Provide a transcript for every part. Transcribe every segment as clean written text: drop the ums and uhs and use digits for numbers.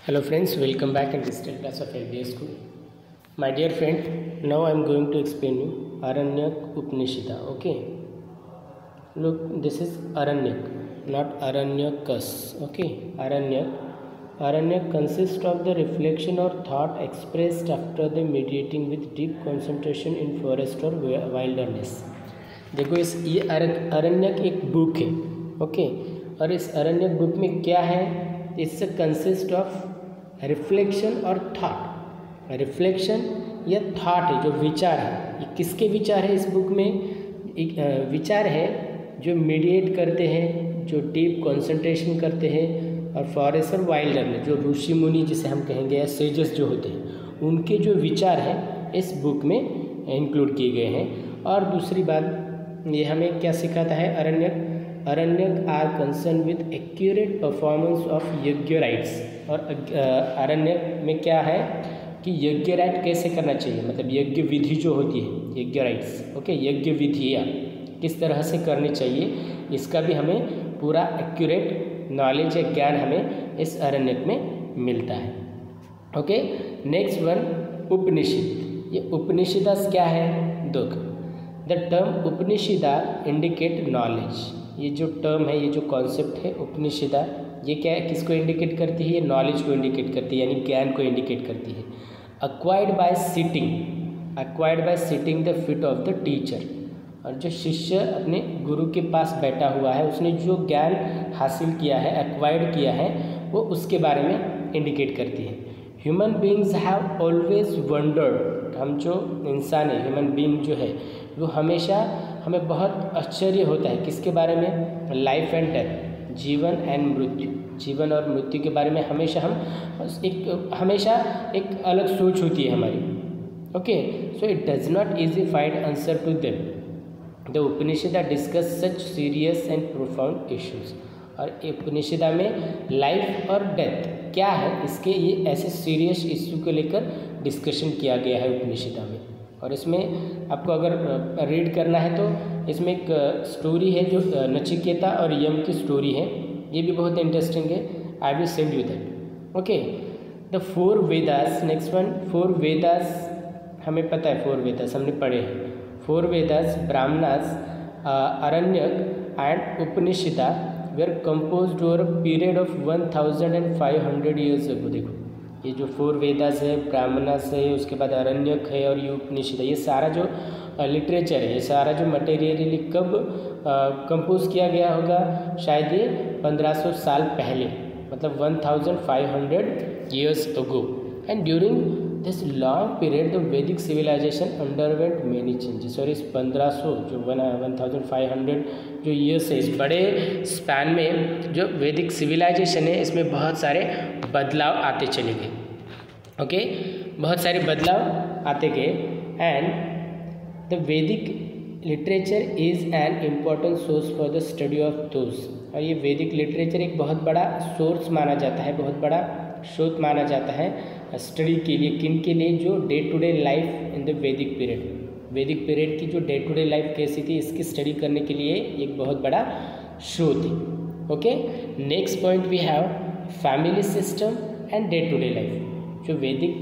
Hello friends, welcome back in digital class of LBA school. My dear friend, now I am going to explain you Aranyak Upanishada. Okay, look, this is Aranyak, not Aranyakas. Okay, Aranyak consists of the reflection or thought expressed after the meditating with deep concentration in forest or wilderness. देखो ये अरण्यक एक book है. Okay, और इस Aranyak book में क्या है? It's consist of reflection और थॉट. रिफ्लेक्शन या थॉट है, जो विचार है. ये किसके विचार है? इस बुक में एक विचार है जो मेडिटेट करते हैं, जो डीप कंसंट्रेशन करते हैं, और फॉरेस्ट और वाइल्डर जो ऋषि मुनि जिसे हम कहेंगे या सेजस जो होते हैं, उनके जो विचार हैं इस बुक में इंक्लूड किए गए हैं. और दूसरी बात, ये हमें क्या सिखाता है? Aranyaka are concerned with accurate performance of yajna rites. और अरण्यक में क्या है कि यज्ञ राइट कैसे करना चाहिए, मतलब यज्ञ विधि जो होती है, यज्ञ राइट्स. ओके, यज्ञ विधियाँ किस तरह से करनी चाहिए, इसका भी हमें पूरा एक्यूरेट नॉलेज या ज्ञान हमें इस अरण्यक में मिलता है. ओके, नेक्स्ट वन, उपनिषद. ये उपनिषद क्या है? देखो, द टर्म उपनिषदा इंडिकेट नॉलेज. ये जो टर्म है, ये जो कॉन्सेप्ट है उपनिषदा, ये क्या है, किसको इंडिकेट करती है? ये नॉलेज को इंडिकेट करती है, यानी ज्ञान को इंडिकेट करती है. Acquired bye sitting the feet of the teacher. और जो शिष्य अपने गुरु के पास बैठा हुआ है, उसने जो ज्ञान हासिल किया है, एक्वायर्ड किया है, वो उसके बारे में इंडिकेट करती है. Human beings have always wandered. हम जो इंसान है, ह्यूमन बींग जो है, वो हमेशा हमें बहुत आश्चर्य होता है किसके बारे में? लाइफ एंड डेथ, जीवन एंड मृत्यु. जीवन और मृत्यु के बारे में हमेशा एक अलग सोच होती है हमारी. Okay, so it does not easy find answer to them. The Upanishad discuss such serious and profound issues. और उपनिषदा में लाइफ और डेथ क्या है, इसके ये ऐसे सीरियस इश्यू को लेकर डिस्कशन किया गया है उपनिषदा में. और इसमें आपको अगर रीड करना है तो इसमें एक स्टोरी है जो नचिकेता और यम की स्टोरी है. ये भी बहुत इंटरेस्टिंग है. I will send you that. Okay, the 4 Vedas. Next one, 4 Vedas. हमें पता है 4 वेदास हमने पढ़े हैं. 4 Vedas, Brahmanas, Aranyaka and Upanishads were composed over a period of 1500 years ago. देखो, ये जो 4 वेदास है, ब्राह्मणास है, उसके बाद अरण्यक है और ये उपनिषद है, ये सारा जो लिटरेचर है, ये सारा जो मटेरियली कब कंपोज किया गया होगा? शायद ये 1500 साल पहले, मतलब 1500 years ago. And during this long period the वैदिक सिविलाइजेशन अंडरवेंट मेनी चेंजेस. और इस 1500 जो 1500 जो ईयर्स है, इस बड़े स्पैन में जो वैदिक सिविलाइजेशन है, इसमें बहुत सारे बदलाव आते चले गए. ओके, बहुत सारे बदलाव आते गए. एंड द वैदिक literature is an important source for the study of those. और ये वैदिक लिटरेचर एक बहुत बड़ा सोर्स माना जाता है, बहुत बड़ा स्रोत माना जाता है स्टडी के लिए. किन के लिए? जो day to day life in the Vedic period. वैदिक पीरियड की जो डे टू डे लाइफ कैसी थी, इसकी स्टडी करने के लिए एक बहुत बड़ा स्रोत है. Okay, next point we have family system and day to day life. जो वैदिक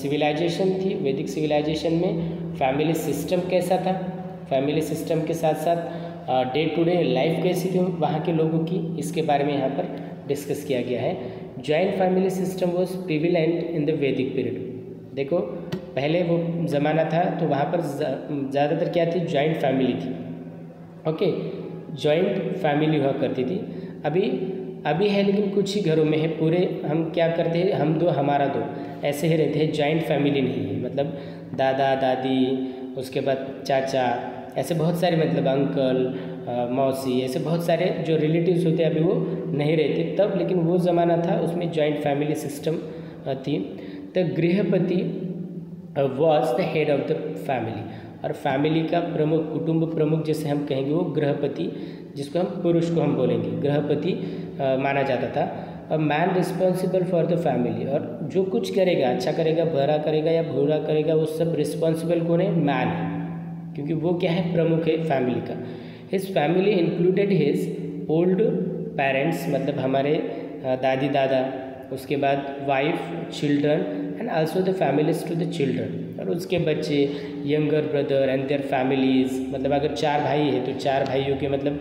सिविलाइजेशन थी, वैदिक सिविलाइजेशन में फैमिली सिस्टम कैसा था, फैमिली सिस्टम के साथ साथ डे टू डे लाइफ कैसी थी वहाँ के लोगों की, इसके बारे में यहाँ पर डिस्कस किया गया है. Joint family system was prevalent in the Vedic period. देखो, पहले वो ज़माना था तो वहाँ पर ज़्यादातर क्या थी? जॉइंट फैमिली थी. ओके, जॉइंट फैमिली हुआ करती थी. अभी है, लेकिन कुछ ही घरों में है. पूरे हम क्या करते हैं, हम दो हमारा दो, ऐसे ही रहते हैं. जॉइंट फैमिली नहीं है, मतलब दादा दादी, उसके बाद चाचा, ऐसे बहुत सारे, मतलब अंकल, मौसी, ऐसे बहुत सारे जो रिलेटिव्स होते हैं अभी वो नहीं रहते तब. लेकिन वो ज़माना था, उसमें जॉइंट फैमिली सिस्टम थी. The grihapati was the head of the family. और फैमिली का प्रमुख, कुटुंब प्रमुख जैसे हम कहेंगे, वो गृहपति, जिसको हम पुरुष को हम बोलेंगे, गृहपति माना जाता था. A man responsible for the family. और जो कुछ करेगा, अच्छा करेगा, भला करेगा या बुरा करेगा, वो सब रिस्पॉन्सिबल कौन है? मैन है, क्योंकि वो क्या है? प्रमुख है फैमिली का. His family included his old parents, मतलब हमारे दादी दादा, उसके बाद wife, children and also the families to the children, और उसके बच्चे, younger brother and their families, मतलब अगर 4 भाई है तो 4 भाइयों के मतलब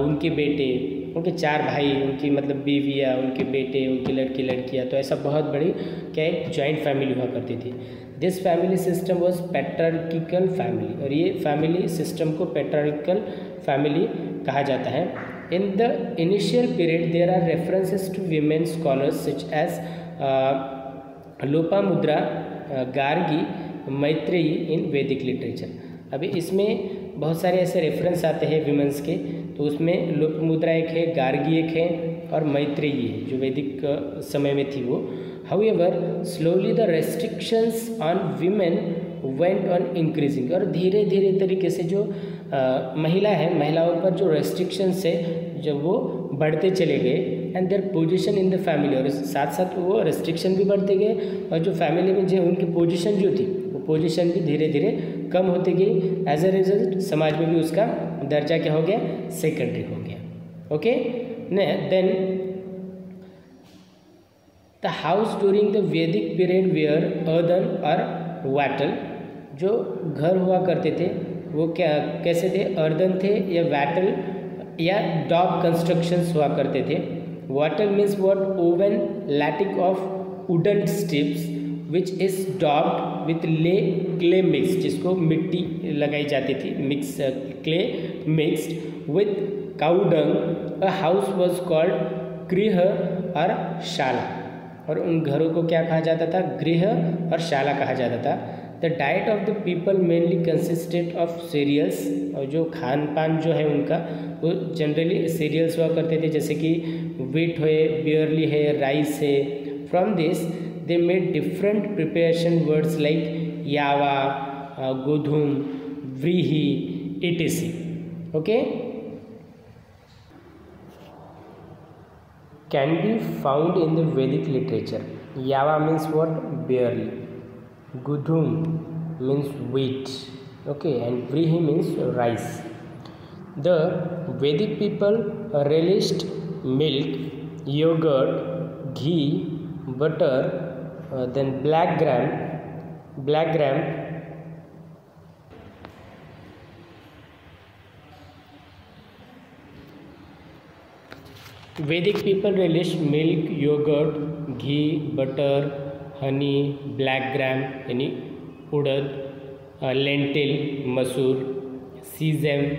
उनके बेटे, उनके 4 भाई, उनकी मतलब बीवियाँ, उनके बेटे, उनकी लड़की लड़कियाँ, तो ऐसा बहुत बड़ी क्या एक जॉइंट फैमिली हुआ करती थी। This family system was patriarchal family, और ये फैमिली सिस्टम को पैट्रियार्किकल फैमिली कहा जाता है। In the initial period, there are references to women scholars such as Lopamudra, Gargi, Maitreyi in Vedic literature। अभी इसमें बहुत सारे ऐसे रेफरेंस आते हैं विमेंस के, तो उसमें लोपामुद्रा एक है, गार्गी एक है और मैत्रेयी है जो वैदिक समय में थी वो। However, slowly the restrictions on women went on increasing, और धीरे धीरे तरीके से जो महिला है, महिलाओं पर जो रेस्ट्रिक्शंस है जब वो बढ़ते चले गए, and their position in the family, और साथ साथ वो रेस्ट्रिक्शन भी बढ़ते गए, और जो फैमिली में जो उनकी पोजीशन जो थी वो पोजीशन भी धीरे धीरे कम होती गई। एज अ रिजल्ट समाज में भी उसका दर्जा क्या हो गया, सेकेंडरी हो गया। Okay, then the house during the Vedic period were earthen और वैटल, जो घर हुआ करते थे वो क्या कैसे थे, अर्दन थे या वैटल या डॉब कंस्ट्रक्शंस हुआ करते थे। Wattle means what, woven lattice of wooden strips which is daubed with clay mix, जिसको मिट्टी लगाई जाती थी, mix clay mixed with cow dung. A house was called griha और शाला, और उन घरों को क्या कहा जाता था, गृह और शाला कहा जाता था। The diet of the people mainly consisted of cereals, और जो खान पान जो है उनका वो जनरली सीरियल्स हुआ करते थे, जैसे कि वीट है, बियरली है, राइस है। From this they made different preparation words like यावा, गोधूम, व्रीहि, etc. Okay, can be found in the Vedic literature. Yava means what, barley. Gudhum means wheat. Okay, and Vrihi means rice. The Vedic people relished milk, yogurt, ghee, butter, then black gram. Vedic people relished milk, yogurt, ghee, butter, honey, black gram यानी उड़द, lentil, मसूर, sesame,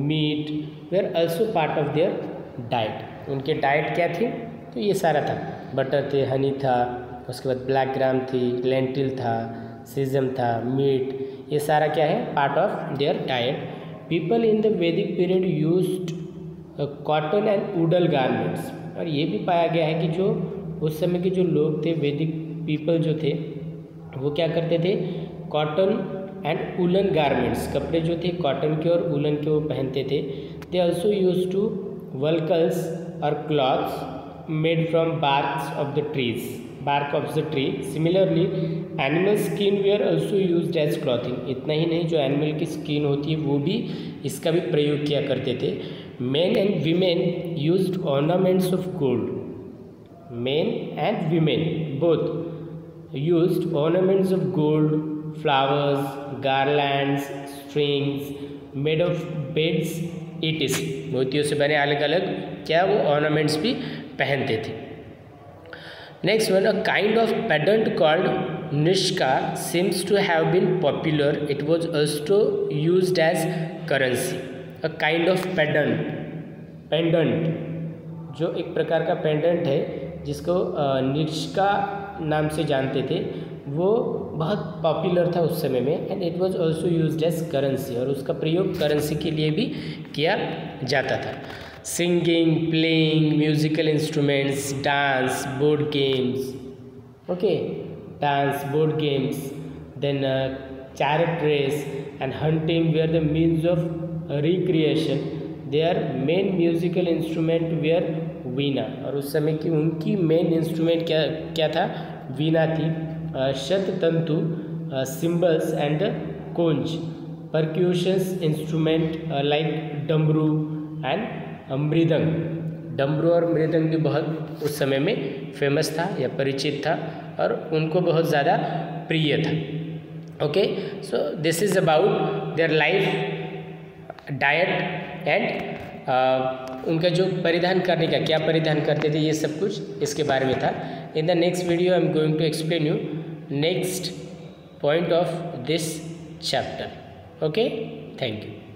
meat were also part of their diet. उनके diet क्या थी, तो ये सारा था, butter थे, हनी था, उसके बाद ब्लैक ग्राम थी, लेंटिल था, सीजम था, मीट, ये सारा क्या है, part of their diet. People in the Vedic period used cotton and wooden garments, और ये भी पाया गया है कि जो उस समय के जो लोग थे, वैदिक पीपल जो थे, वो क्या करते थे, कॉटन एंड वुलन गारमेंट्स, कपड़े जो थे कॉटन के और वुलन के वो पहनते थे। दे ऑल्सो यूज टू वल्कल्स और clothes made from barks of the trees, bark of the tree. Similarly, animal skin were also used as clothing. इतना ही नहीं, जो एनिमल की स्किन होती है वो भी इसका भी प्रयोग किया करते थे। Men and women used ornaments of gold. Men and women both used ornaments of gold, flowers, garlands, strings made of beads, etc. मोतियों से बने अलग अलग क्या वो ऑर्नामेंट्स भी पहनते थे। Next one, a kind of pendant called nishka seems to have been popular. It was also used as currency. A kind of pendant, जो एक प्रकार का पेंडेंट है जिसको निष्का नाम से जानते थे, वो बहुत पॉपुलर था उस समय में। And it was also used as currency, और उसका प्रयोग करेंसी के लिए भी किया जाता था। Singing, playing musical instruments, dance, board games, okay, dance, board games, then chariot race and hunting were the means of recreation. Their main musical instrument were veena, और उस समय की उनकी मेन इंस्ट्रूमेंट क्या था, वीणा थी। Shatatantu, cymbals and conch, percussions instrument like damru and mridang, damru और मृदंग भी बहुत उस समय में फेमस था या परिचित था और उनको बहुत ज़्यादा प्रिय था। Okay, so this is about their life, diet and उनका जो परिधान करने का, क्या परिधान करते थे, ये सब कुछ इसके बारे में था। In the next video I am going to explain you next point of this chapter. Okay, thank you.